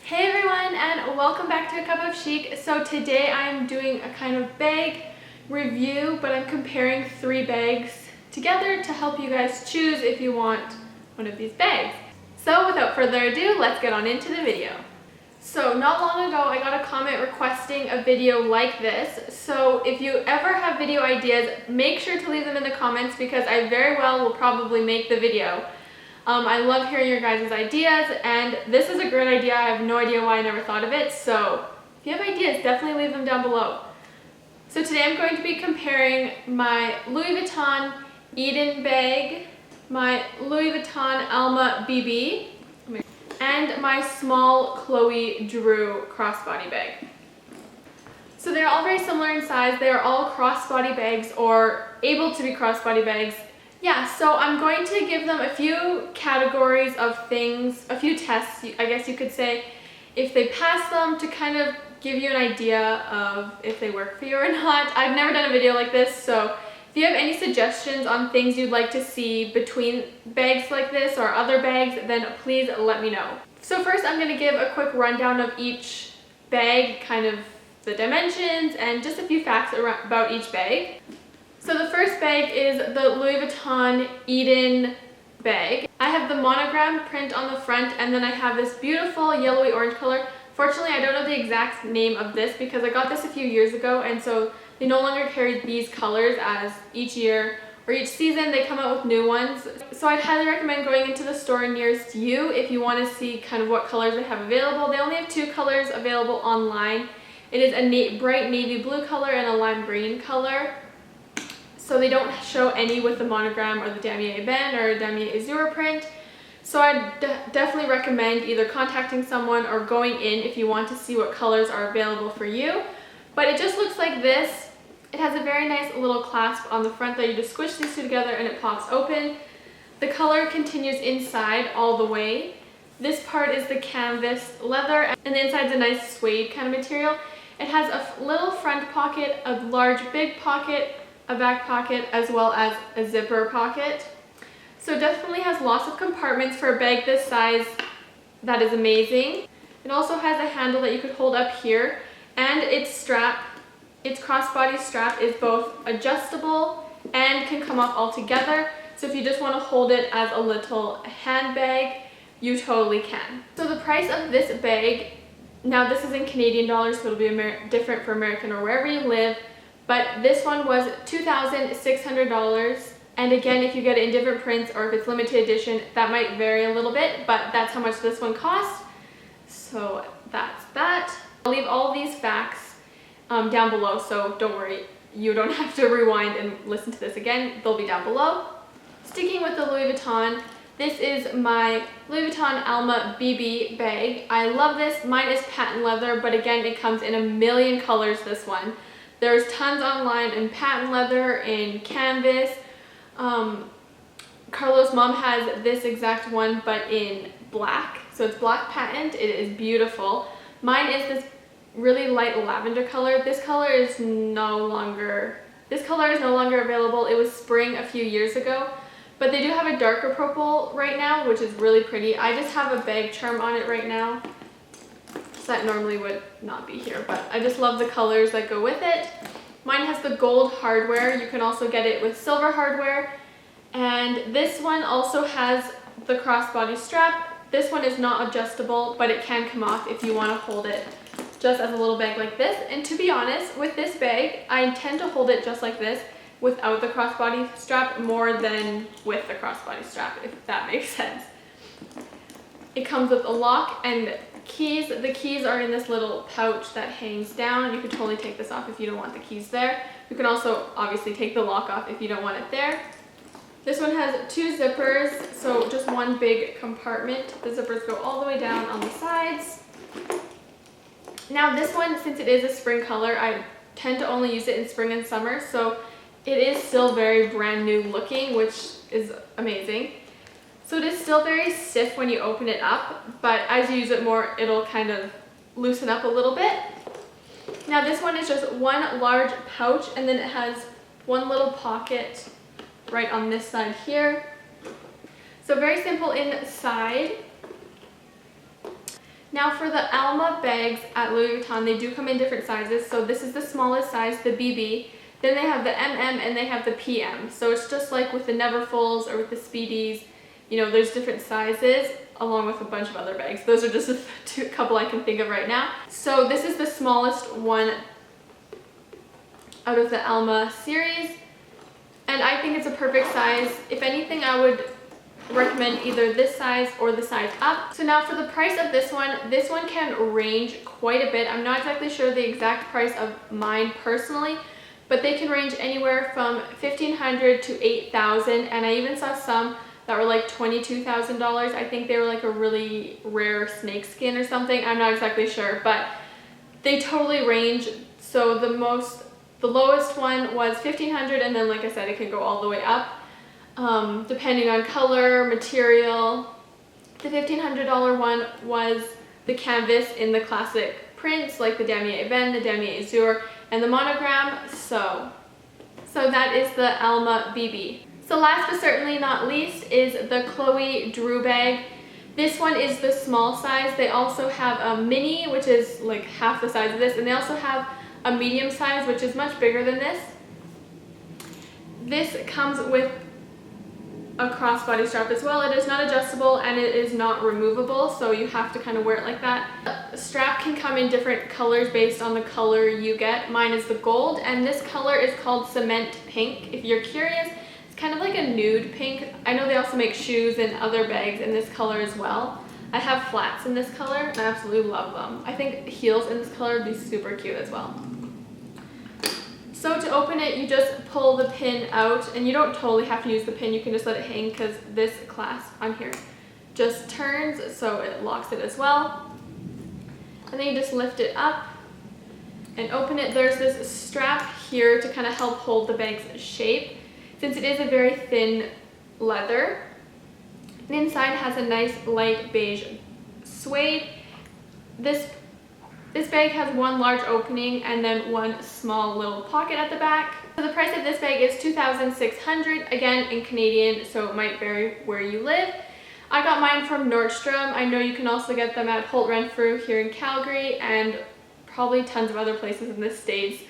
Hey everyone, and welcome back to A Cup of Chic. So today I'm doing a kind of bag review, but I'm comparing 3 bags together to help you guys choose if you want one of these bags. So without further ado, let's get on into the video. So not long ago I got a comment requesting a video like this. So if you ever have video ideas, make sure to leave them in the comments because I very well will probably make the video. I love hearing your guys' ideas, and this is a great idea. I have no idea why I never thought of it, so if you have ideas, definitely leave them down below. So today I'm going to be comparing my Louis Vuitton Eden bag, my Louis Vuitton Alma BB, and my small Chloe Drew Crossbody bag. So they're all very similar in size. They are all crossbody bags, or able to be crossbody bags. Yeah, so I'm going to give them a few categories of things, a few tests, I guess you could say, if they pass them, to kind of give you an idea of if they work for you or not. I've never done a video like this, so if you have any suggestions on things you'd like to see between bags like this or other bags, then please let me know. So first I'm going to give a quick rundown of each bag, kind of the dimensions, and just a few facts about each bag. So the first bag is the Louis Vuitton Eden bag. I have the monogram print on the front, and then I have this beautiful yellowy orange color. Fortunately, I don't know the exact name of this because I got this a few years ago, and so they no longer carry these colors, as each year or each season they come out with new ones. So I'd highly recommend going into the store nearest you if you want to see kind of what colors they have available. They only have 2 colors available online. It is a bright navy blue color and a lime green color. So they don't show any with the monogram or the damier ebene or damier azur print. So I'd definitely recommend either contacting someone or going in if you want to see what colors are available for you. But it just looks like this. It has a very nice little clasp on the front that you just squish these two together and it pops open. The color continues inside all the way. This part is the canvas leather, and the inside's a nice suede kind of material. It has a little front pocket, a large big pocket, a back pocket, as well as a zipper pocket. So it definitely has lots of compartments for a bag this size. That is amazing. It also has a handle that you could hold up here, and its crossbody strap is both adjustable and can come off altogether. So if you just want to hold it as a little handbag, you totally can. So the price of this bag, now this is in Canadian dollars, so it'll be different for American or wherever you live, but this one was $2,600, and again, if you get it in different prints or if it's limited edition, that might vary a little bit, but that's how much this one cost. So that's that. I'll leave all these facts down below, so don't worry, you don't have to rewind and listen to this again. They'll be down below. Sticking with the Louis Vuitton, this is my Louis Vuitton Alma BB bag. I love this. Mine is patent leather, but again, it comes in a million colors, this one. There's tons online in patent leather, in canvas. Carlos' mom has this exact one, but in black. So it's black patent. It is beautiful. Mine is this really light lavender color. This color is no longer available. It was spring a few years ago, but they do have a darker purple right now, which is really pretty. I just have a bag charm on it right now. That normally would not be here, but I just love the colors that go with it. Mine has the gold hardware. You can also get it with silver hardware, and this one also has the crossbody strap. This one is not adjustable, but it can come off if you want to hold it just as a little bag like this. And to be honest, with this bag, I tend to hold it just like this without the crossbody strap more than with the crossbody strap, if that makes sense. It comes with a lock and keys. The keys are in this little pouch that hangs down. You could totally take this off if you don't want the keys there. You can also obviously take the lock off if you don't want it there. This one has 2 zippers, so just one big compartment. The zippers go all the way down on the sides. Now this one, since it is a spring color, I tend to only use it in spring and summer, so it is still very brand new looking, which is amazing. So it is still very stiff when you open it up, but as you use it more, it'll kind of loosen up a little bit. Now this one is just one large pouch, and then it has one little pocket right on this side here. So very simple inside. Now for the Alma bags at Louis Vuitton, they do come in different sizes. So this is the smallest size, the BB. Then they have the MM and they have the PM. So it's just like with the Neverfulls or with the Speedies, you know, there's different sizes along with a bunch of other bags. Those are just a couple I can think of right now. So this is the smallest one out of the Alma series. And I think it's a perfect size. If anything, I would recommend either this size or the size up. So now for the price of this one can range quite a bit. I'm not exactly sure the exact price of mine personally, but they can range anywhere from $1,500 to $8,000, and I even saw some that were like $22,000. I think they were like a really rare snakeskin or something. I'm not exactly sure, but they totally range. So the lowest one was $1,500, and then like I said, it can go all the way up. Depending on color, material. The $1,500 one was the canvas in the classic prints like the Damier Ebene, the Damier Azur, and the monogram. So that is the Alma BB. So last but certainly not least is the Chloe Drew bag. This one is the small size. They also have a mini, which is like half the size of this, and they also have a medium size, which is much bigger than this. This comes with a crossbody strap as well. It is not adjustable and it is not removable, so you have to kind of wear it like that. The strap can come in different colors based on the color you get. Mine is the gold, and this color is called cement pink. If you're curious, it's kind of like a nude pink. I know they also make shoes and other bags in this color as well. I have flats in this color and I absolutely love them. I think heels in this color would be super cute as well. So to open it, you just pull the pin out, and you don't totally have to use the pin. You can just let it hang because this clasp on here just turns, so it locks it as well. And then you just lift it up and open it. There's this strap here to kind of help hold the bag's shape, since it is a very thin leather. And inside has a nice light beige suede. This bag has one large opening and then one small little pocket at the back. So the price of this bag is $2,600, again in Canadian, so it might vary where you live. I got mine from Nordstrom. I know you can also get them at Holt Renfrew here in Calgary and probably tons of other places in the States.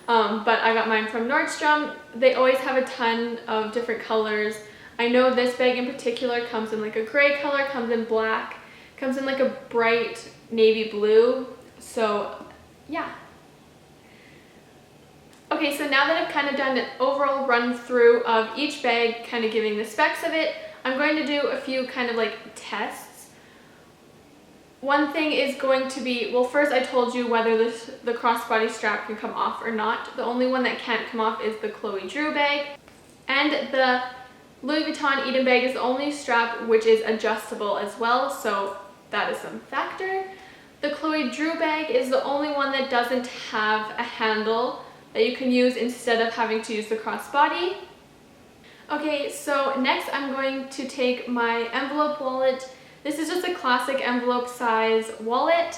But I got mine from Nordstrom. They always have a ton of different colors. I know this bag in particular comes in like a gray color, comes in black, comes in like a bright navy blue. So yeah. Okay, so now that I've kind of done an overall run through of each bag, kind of giving the specs of it, I'm going to do a few kind of like tests. One thing is going to be, well, first I told you whether the crossbody strap can come off or not. The only one that can't come off is the Chloe Drew bag. And the Louis Vuitton Eden bag is the only strap which is adjustable as well, so that is some factor. The Chloe Drew bag is the only one that doesn't have a handle that you can use instead of having to use the crossbody. Okay, so next I'm going to take my envelope wallet. This is just a classic envelope size wallet,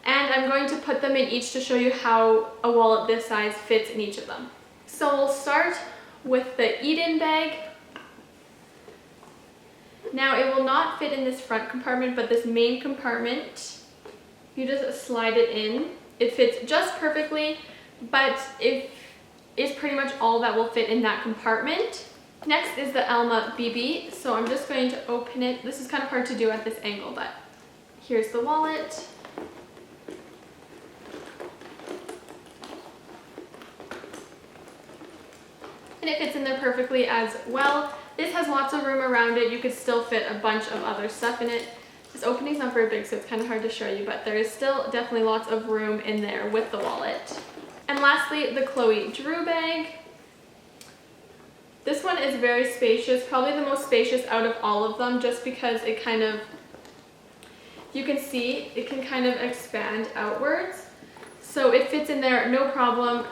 and I'm going to put them in each to show you how a wallet this size fits in each of them. So we'll start with the Eden bag. Now it will not fit in this front compartment, but this main compartment, you just slide it in. It fits just perfectly, but it is pretty much all that will fit in that compartment. Next is the Alma BB, so I'm just going to open it. This is kind of hard to do at this angle, but here's the wallet. And it fits in there perfectly as well. This has lots of room around it. You could still fit a bunch of other stuff in it. This opening's not very big, so it's kind of hard to show you, but there is still definitely lots of room in there with the wallet. And lastly, the Chloe Drew bag. This one is very spacious, probably the most spacious out of all of them, just because it kind of, you can see, it can kind of expand outwards. So it fits in there, no problem.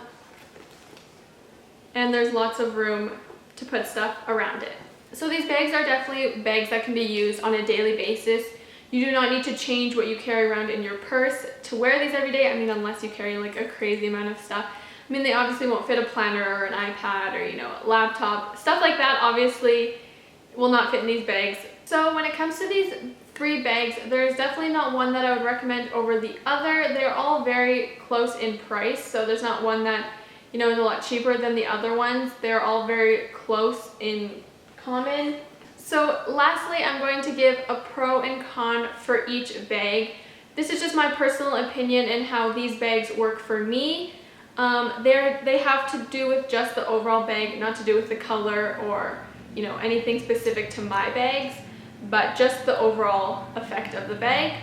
And there's lots of room to put stuff around it. So these bags are definitely bags that can be used on a daily basis. You do not need to change what you carry around in your purse to wear these every day. I mean, unless you carry like a crazy amount of stuff. I mean, they obviously won't fit a planner or an iPad or, you know, a laptop. Stuff like that obviously will not fit in these bags. So when it comes to these three bags, there's definitely not one that I would recommend over the other. They're all very close in price, so there's not one that, you know, is a lot cheaper than the other ones. They're all very close in common. So lastly, I'm going to give a pro and con for each bag. This is just my personal opinion and how these bags work for me. They have to do with just the overall bag, not to do with the color or, you know, anything specific to my bags, but just the overall effect of the bag.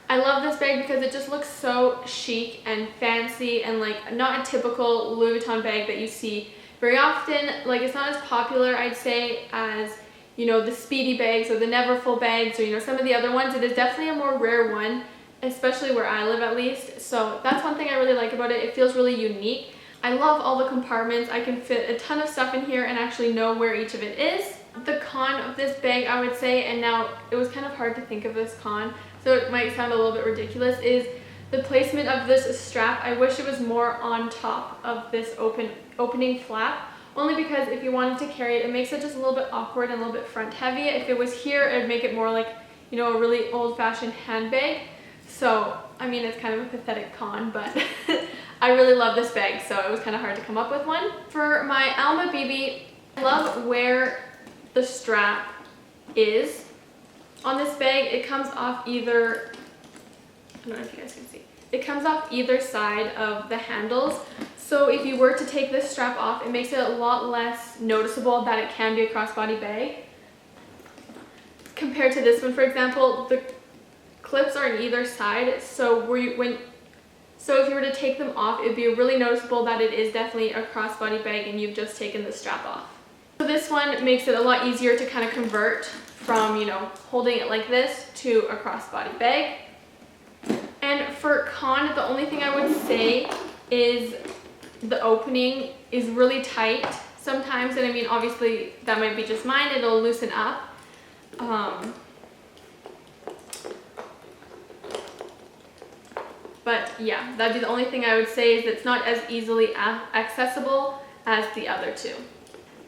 I love this bag because it just looks so chic and fancy and like not a typical Louis Vuitton bag that you see very often. Like, it's not as popular, I'd say, as, you know, the Speedy bags or the Neverfull bags or, you know, some of the other ones. It is definitely a more rare one, especially where I live at least. So that's one thing I really like about it. It feels really unique. I love all the compartments. I can fit a ton of stuff in here and actually know where each of it is. The con of this bag, I would say, and now it was kind of hard to think of this con, so it might sound a little bit ridiculous, is the placement of this strap. I wish it was more on top of this opening flap. Only because if you wanted to carry it, it makes it just a little bit awkward and a little bit front heavy. If it was here, it would make it more like, you know, a really old-fashioned handbag. So, I mean, it's kind of a pathetic con, but I really love this bag, so it was kind of hard to come up with one. For my Alma BB, I love where the strap is. On this bag, it comes off either, I don't know if you guys can see, it comes off either side of the handles. So if you were to take this strap off, it makes it a lot less noticeable that it can be a crossbody bag. Compared to this one, for example, the clips are on either side, so if you were to take them off, it would be really noticeable that it is definitely a crossbody bag and you've just taken the strap off. So this one makes it a lot easier to kind of convert from, you know, holding it like this to a crossbody bag. And for con, the only thing I would say is the opening is really tight sometimes, and I mean, obviously that might be just mine, it'll loosen up. But yeah, that'd be the only thing I would say, is it's not as easily accessible as the other two.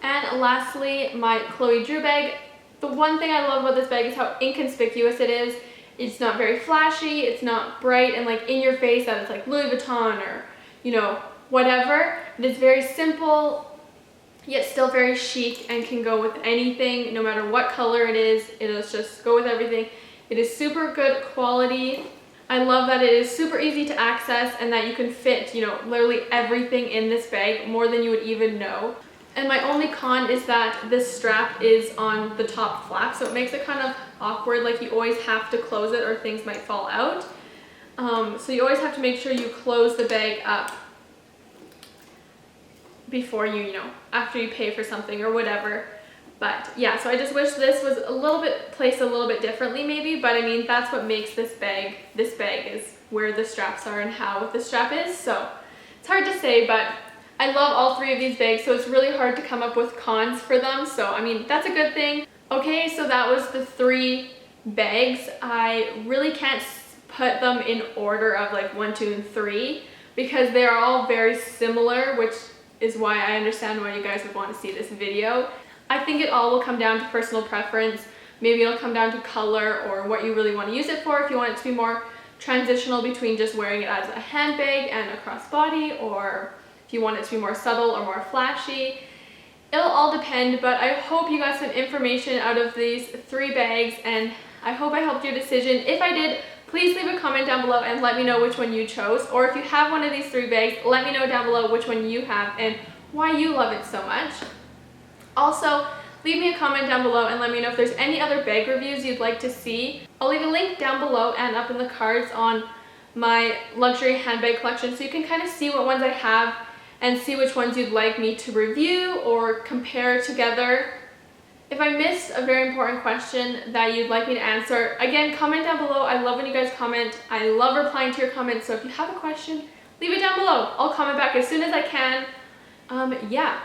And lastly, my Chloe Drew bag. The one thing I love about this bag is how inconspicuous it is. It's not very flashy, it's not bright and like in your face that it's like Louis Vuitton or, you know, whatever. It is very simple, yet still very chic and can go with anything, no matter what color it is. It'll just go with everything. It is super good quality. I love that it is super easy to access and that you can fit, you know, literally everything in this bag, more than you would even know. And my only con is that this strap is on the top flap, so it makes it kind of awkward, like you always have to close it or things might fall out. So you always have to make sure you close the bag up before you know, after you pay for something or whatever. But yeah, so I just wish this was a little bit placed a little bit differently maybe, but I mean, that's what makes this bag is where the straps are and how the strap is. So it's hard to say, but I love all three of these bags, so it's really hard to come up with cons for them. So I mean, that's a good thing. Okay, so that was the three bags. I really can't put them in order of like 1, 2, and 3 because they are all very similar, which is why I understand why you guys would want to see this video. I think it all will come down to personal preference. Maybe it'll come down to color or what you really want to use it for. If you want it to be more transitional between just wearing it as a handbag and a crossbody, or if you want it to be more subtle or more flashy. It'll all depend, but I hope you got some information out of these three bags and I hope I helped your decision. If I did, please leave a comment down below and let me know which one you chose. Or if you have one of these three bags, let me know down below which one you have and why you love it so much. Also, leave me a comment down below and let me know if there's any other bag reviews you'd like to see. I'll leave a link down below and up in the cards on my luxury handbag collection so you can kind of see what ones I have and see which ones you'd like me to review or compare together. If I missed a very important question that you'd like me to answer, again, comment down below. I love when you guys comment. I love replying to your comments, so if you have a question, leave it down below. I'll comment back as soon as I can. Yeah.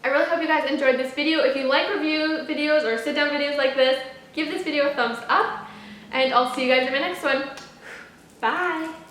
I really hope you guys enjoyed this video. If you like review videos or sit down videos like this, give this video a thumbs up, and I'll see you guys in my next one. Bye!